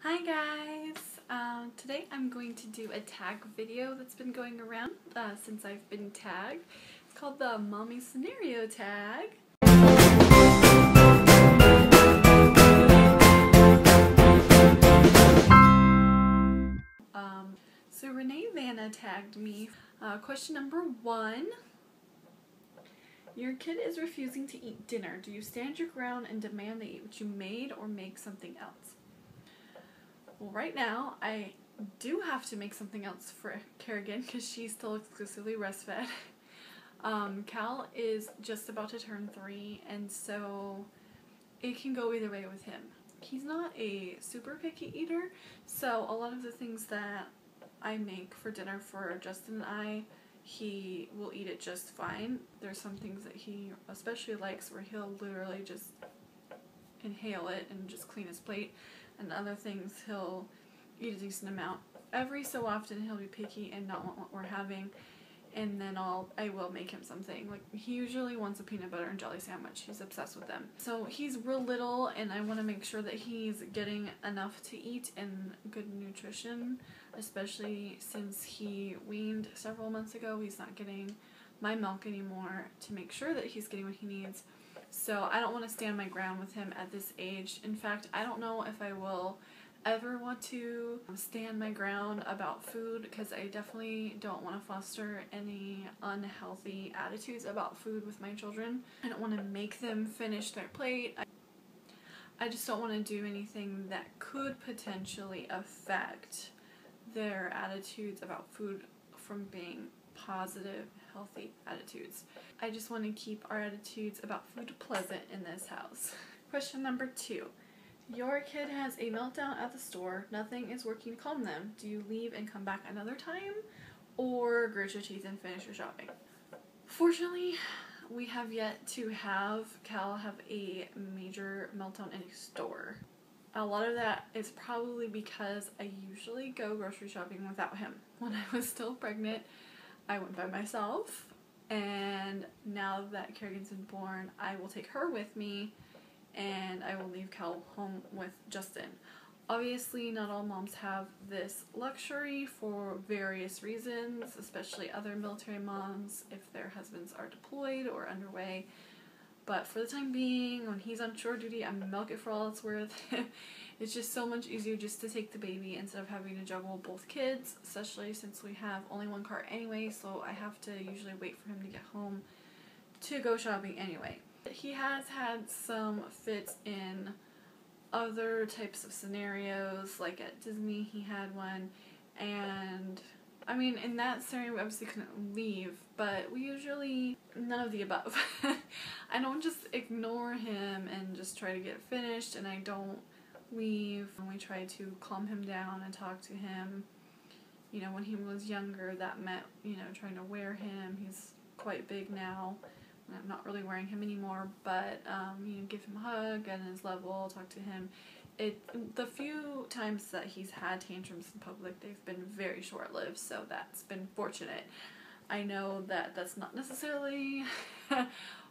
Hi guys! Today I'm going to do a tag video that's been going around since I've been tagged. It's called the Mommy Scenario Tag. So Renee Vanna tagged me. Question number 1. Your kid is refusing to eat dinner. Do you stand your ground and demand they eat what you made or make something else? Well, right now, I do have to make something else for Kerrigan because she's still exclusively breastfed. Cal is just about to turn 3, and so it can go either way with him. He's not a super picky eater, so a lot of the things that I make for dinner for Justin and I, he will eat it just fine. There's some things that he especially likes where he'll literally just inhale it and just clean his plate. And other things he'll eat a decent amount. Every so often he'll be picky and not want what we're having, and then I will make him something. Like, he usually wants a peanut butter and jelly sandwich. He's obsessed with them. So he's real little, and I want to make sure that he's getting enough to eat and good nutrition, especially since he weaned several months ago. He's not getting my milk anymore, to make sure that he's getting what he needs. So I don't want to stand my ground with him at this age. In fact, I don't know if I will ever want to stand my ground about food, because I definitely don't want to foster any unhealthy attitudes about food with my children. I don't want to make them finish their plate. I just don't want to do anything that could potentially affect their attitudes about food from being positive, healthy attitudes. I just want to keep our attitudes about food pleasant in this house. Question number 2. Your kid has a meltdown at the store. Nothing is working to calm them. Do you leave and come back another time, or grit your teeth and finish your shopping? Fortunately, we have yet to have Cal have a major meltdown in a store. A lot of that is probably because I usually go grocery shopping without him. When I was still pregnant, I went by myself, and now that Kerrigan's been born, I will take her with me, and I will leave Cal home with Justin. Obviously, not all moms have this luxury for various reasons, especially other military moms if their husbands are deployed or underway. But for the time being, when he's on shore duty, I'm gonna milk it for all it's worth. It's just so much easier just to take the baby instead of having to juggle both kids, especially since we have only one car anyway, so I have to usually wait for him to get home to go shopping anyway. He has had some fits in other types of scenarios, like at Disney he had one, and I mean, in that scenario we obviously couldn't leave, but we usually, none of the above. I don't just ignore him and just try to get finished, and I don't leave. We try to calm him down and talk to him. You know, when he was younger, that meant, you know, trying to wear him. He's quite big now. I'm not really wearing him anymore, but, you know, give him a hug, get on his level, talk to him. The few times that he's had tantrums in public, they've been very short-lived, so that's been fortunate. I know that that's not necessarily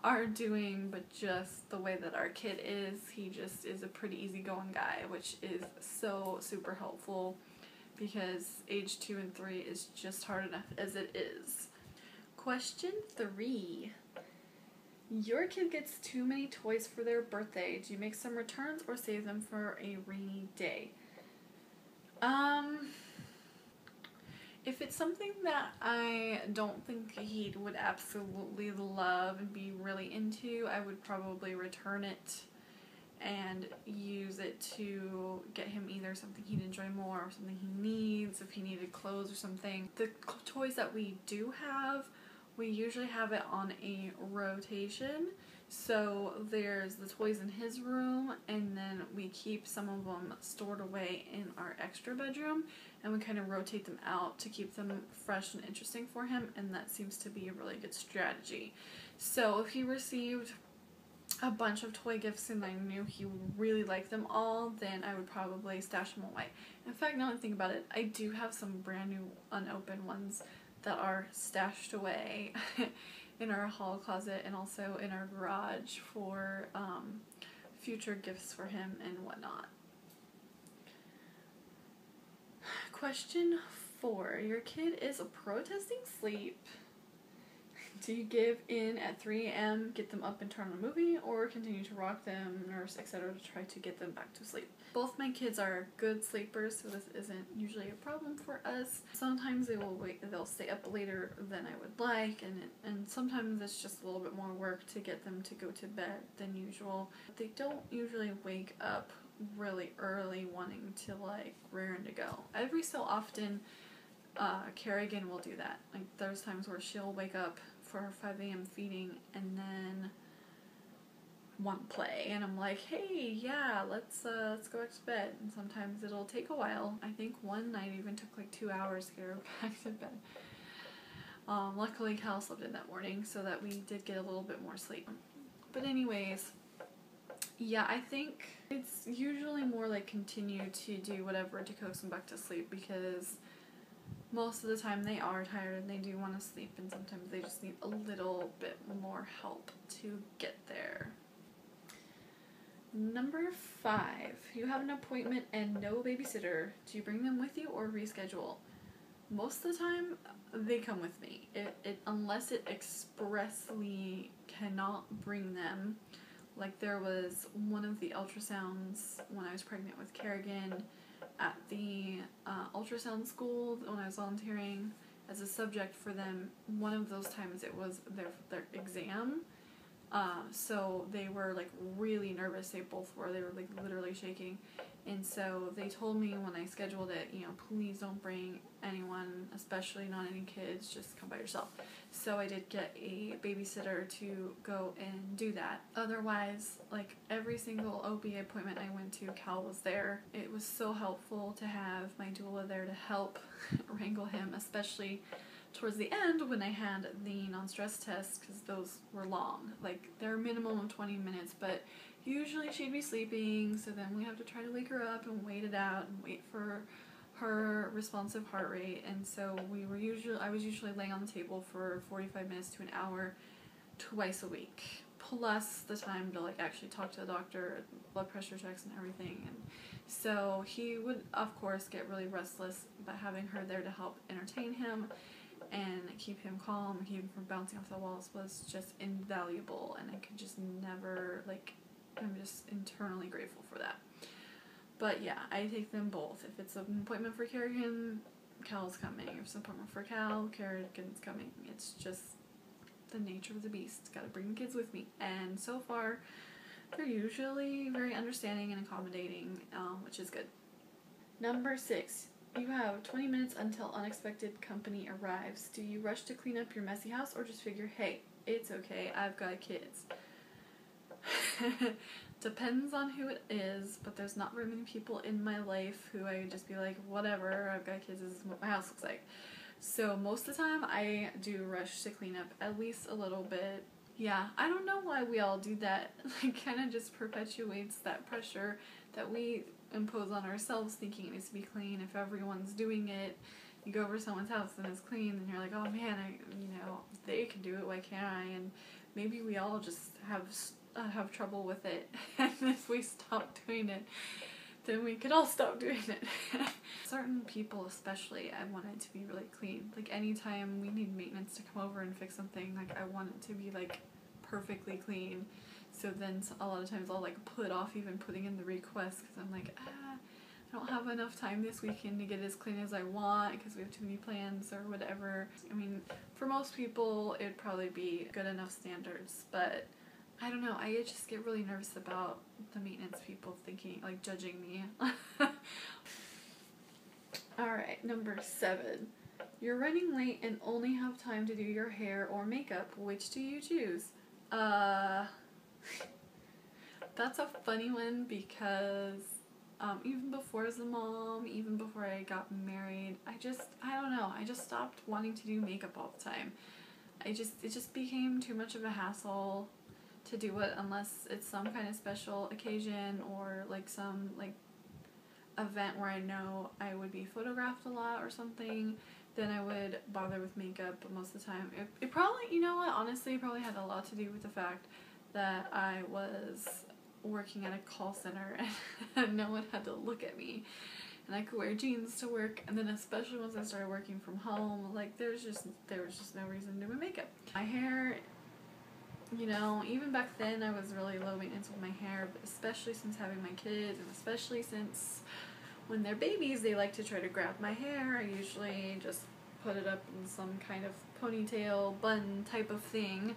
our doing, but just the way that our kid is. He just is a pretty easygoing guy, which is so super helpful, because age 2 and 3 is just hard enough as it is. Question 3. Your kid gets too many toys for their birthday. Do you make some returns or save them for a rainy day? If it's something that I don't think he would absolutely love and be really into, I would probably return it and use it to get him either something he'd enjoy more or something he needs, if he needed clothes or something. The toys that we do have, we usually have it on a rotation. So there's the toys in his room, and then we keep some of them stored away in our extra bedroom, and we kind of rotate them out to keep them fresh and interesting for him, and that seems to be a really good strategy. So if he received a bunch of toy gifts and I knew he would really like them all, then I would probably stash them away. In fact, now that I think about it, I do have some brand new unopened ones that are stashed away in our hall closet and also in our garage for future gifts for him and whatnot. Question 4. Your kid is protesting sleep. Do you give in at 3 a.m., get them up and turn on a movie, or continue to rock them, nurse, etc. to try to get them back to sleep? Both my kids are good sleepers, so this isn't usually a problem for us. Sometimes they'll stay up later than I would like, and sometimes it's just a little bit more work to get them to go to bed than usual. They don't usually wake up really early wanting to like raring to go. Every so often, Kerrigan will do that. Like there's times where she'll wake up for her 5 a.m. feeding and then want to play, and I'm like, hey, yeah, let's go back to bed. And sometimes it'll take a while. I think one night even took like 2 hours to get her back to bed. Luckily Cal slept in that morning so that we did get a little bit more sleep. But anyways, yeah, I think it's usually more like continue to do whatever to coax them back to sleep, because most of the time they are tired and they do want to sleep, and sometimes they just need a little bit more help to get there. Number 5. You have an appointment and no babysitter. Do you bring them with you or reschedule? Most of the time they come with me. Unless it expressly cannot bring them. Like there was one of the ultrasounds when I was pregnant with Kerrigan at the ultrasound school when I was volunteering as a subject for them. One of those times it was their exam, so they were like really nervous. They both were. They were like literally shaking, and so they told me when I scheduled it, you know, please don't bring anyone, especially not any kids, just come by yourself. So I did get a babysitter to go and do that. Otherwise, like every single OB appointment I went to, Cal was there. It was so helpful to have my doula there to help wrangle him, especially towards the end when I had the non-stress tests, because those were long. Like they're a minimum of 20 minutes, but usually she'd be sleeping, so then we have to try to wake her up and wait it out and wait for her responsive heart rate. And so I was usually laying on the table for 45 minutes to an hour twice a week, plus the time to like actually talk to the doctor, blood pressure checks and everything. And so he would of course get really restless, but having her there to help entertain him and keep him calm, keep him from bouncing off the walls was just invaluable, and I could just never, like, I'm just internally grateful for that. But yeah, I take them both. If it's an appointment for Kerrigan, Cal's coming. If it's an appointment for Cal, Kerrigan's coming. It's just the nature of the beast. Gotta bring the kids with me. And so far, they're usually very understanding and accommodating, which is good. Number 6. You have 20 minutes until unexpected company arrives. Do you rush to clean up your messy house, or just figure, hey, it's okay, I've got kids? Depends on who it is, but there's not very many people in my life who I would just be like, whatever, I've got kids, this is what my house looks like. So most of the time I do rush to clean up at least a little bit. Yeah, I don't know why we all do that. It kind of just perpetuates that pressure that we impose on ourselves, thinking it needs to be clean. If everyone's doing it, you go over to someone's house and it's clean, and you're like, oh man, they can do it, why can't I? And maybe we all just have trouble with it, and if we stop doing it, then we could all stop doing it. Certain people especially, I want it to be really clean. Like anytime we need maintenance to come over and fix something, like I want it to be like perfectly clean. So then a lot of times I'll like put off even putting in the request, because I'm like, I don't have enough time this weekend to get as clean as I want because we have too many plans or whatever. I mean, for most people it'd probably be good enough standards, but I don't know, I just get really nervous about the maintenance people thinking, like, judging me. Alright, number 7. You're running late and only have time to do your hair or makeup. Which do you choose? That's a funny one, because even before as a mom, even before I got married, I don't know, I just stopped wanting to do makeup all the time. It just became too much of a hassle to do it unless it's some kind of special occasion or like some like event where I know I would be photographed a lot or something. Then I would bother with makeup, but most of the time it probably, you know what, honestly, it probably had a lot to do with the fact that I was working at a call center and no one had to look at me. and I could wear jeans to work, and then especially once I started working from home, like there was just no reason to do my makeup. My hair, you know, even back then I was really low maintenance with my hair, but especially since having my kids, and especially since when they're babies they like to try to grab my hair, I usually just put it up in some kind of ponytail bun type of thing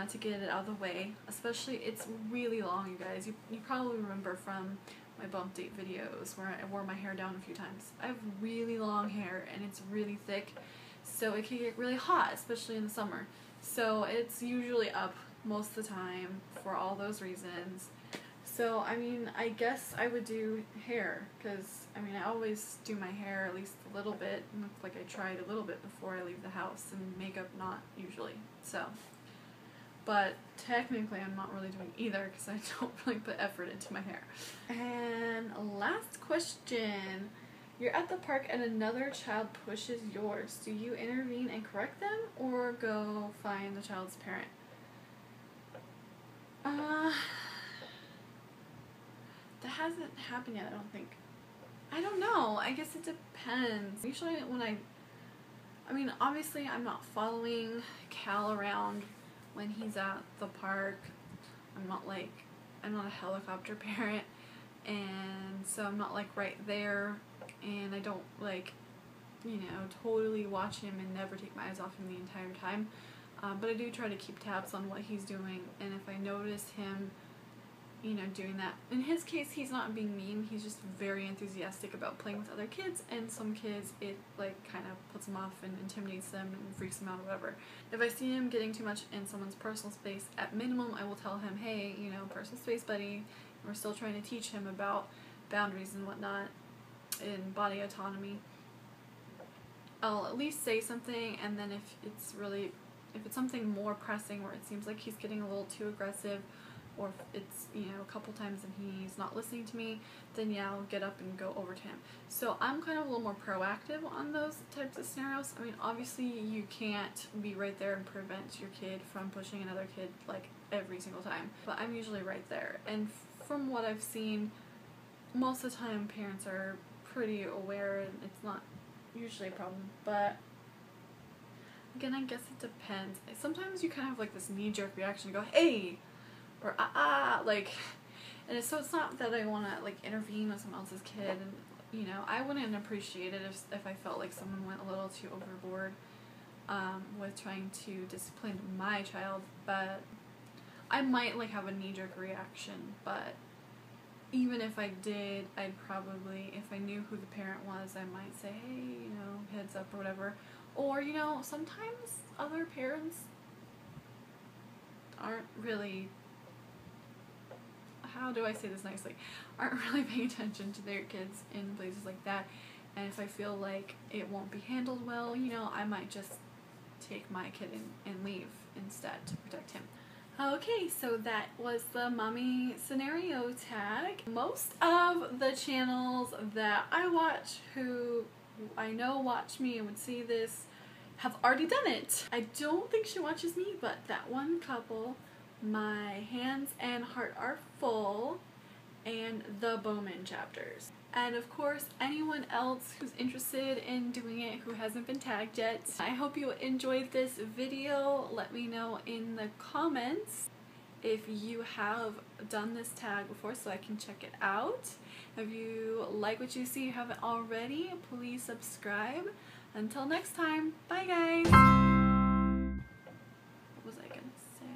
to get it out of the way. Especially, it's really long, you guys. You probably remember from my bump date videos where I wore my hair down a few times. I have really long hair and it's really thick, so it can get really hot, especially in the summer. So it's usually up most of the time for all those reasons. So, I mean, I guess I would do hair, because, I mean, I always do my hair at least a little bit, and looks like I tried a little bit before I leave the house, and makeup not usually, so. But technically I'm not really doing either, because I don't really put effort into my hair. And last question. You're at the park and another child pushes yours. Do you intervene and correct them, or go find the child's parent? That hasn't happened yet, I don't think. I don't know. I guess it depends. Usually when I mean, obviously I'm not following Cal around when he's at the park. I'm not a helicopter parent, and so I'm not like right there, and I don't like, you know, totally watch him and never take my eyes off him the entire time. But I do try to keep tabs on what he's doing, and if I notice him, you know, doing that. In his case, he's not being mean, he's just very enthusiastic about playing with other kids, and some kids, it like kind of puts them off and intimidates them and freaks them out or whatever. If I see him getting too much in someone's personal space, at minimum I will tell him, hey, you know, personal space, buddy. We're still trying to teach him about boundaries and whatnot and body autonomy. I'll at least say something, and then if it's something more pressing where it seems like he's getting a little too aggressive, or if it's, you know, a couple times and he's not listening to me, then yeah, I'll get up and go over to him. So I'm kind of a little more proactive on those types of scenarios. I mean, obviously you can't be right there and prevent your kid from pushing another kid like every single time, but I'm usually right there. And from what I've seen, most of the time parents are pretty aware and it's not usually a problem. But again, I guess it depends. Sometimes you kind of have like this knee-jerk reaction to go, hey, or like, and so it's not that I want to like intervene with someone else's kid, and you know, I wouldn't appreciate it if I felt like someone went a little too overboard with trying to discipline my child. But I might like have a knee-jerk reaction, but even if I did, I'd probably, if I knew who the parent was, I might say, hey, you know, heads up or whatever. Or, you know, sometimes other parents aren't really, how do I say this nicely, aren't really paying attention to their kids in places like that. And if I feel like it won't be handled well, you know, I might just take my kid and leave instead to protect him. Okay, so that was the mommy scenario tag. Most of the channels that I watch, who I know watch me and would see this, have already done it. I don't think she watches me, but that one couple, my hands and heart are full, and the Bowman chapters. And of course, anyone else who's interested in doing it who hasn't been tagged yet. I hope you enjoyed this video. Let me know in the comments if you have done this tag before so I can check it out. If you like what you see, you haven't already, please subscribe. Until next time, bye guys! What was I gonna say?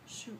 Shoot.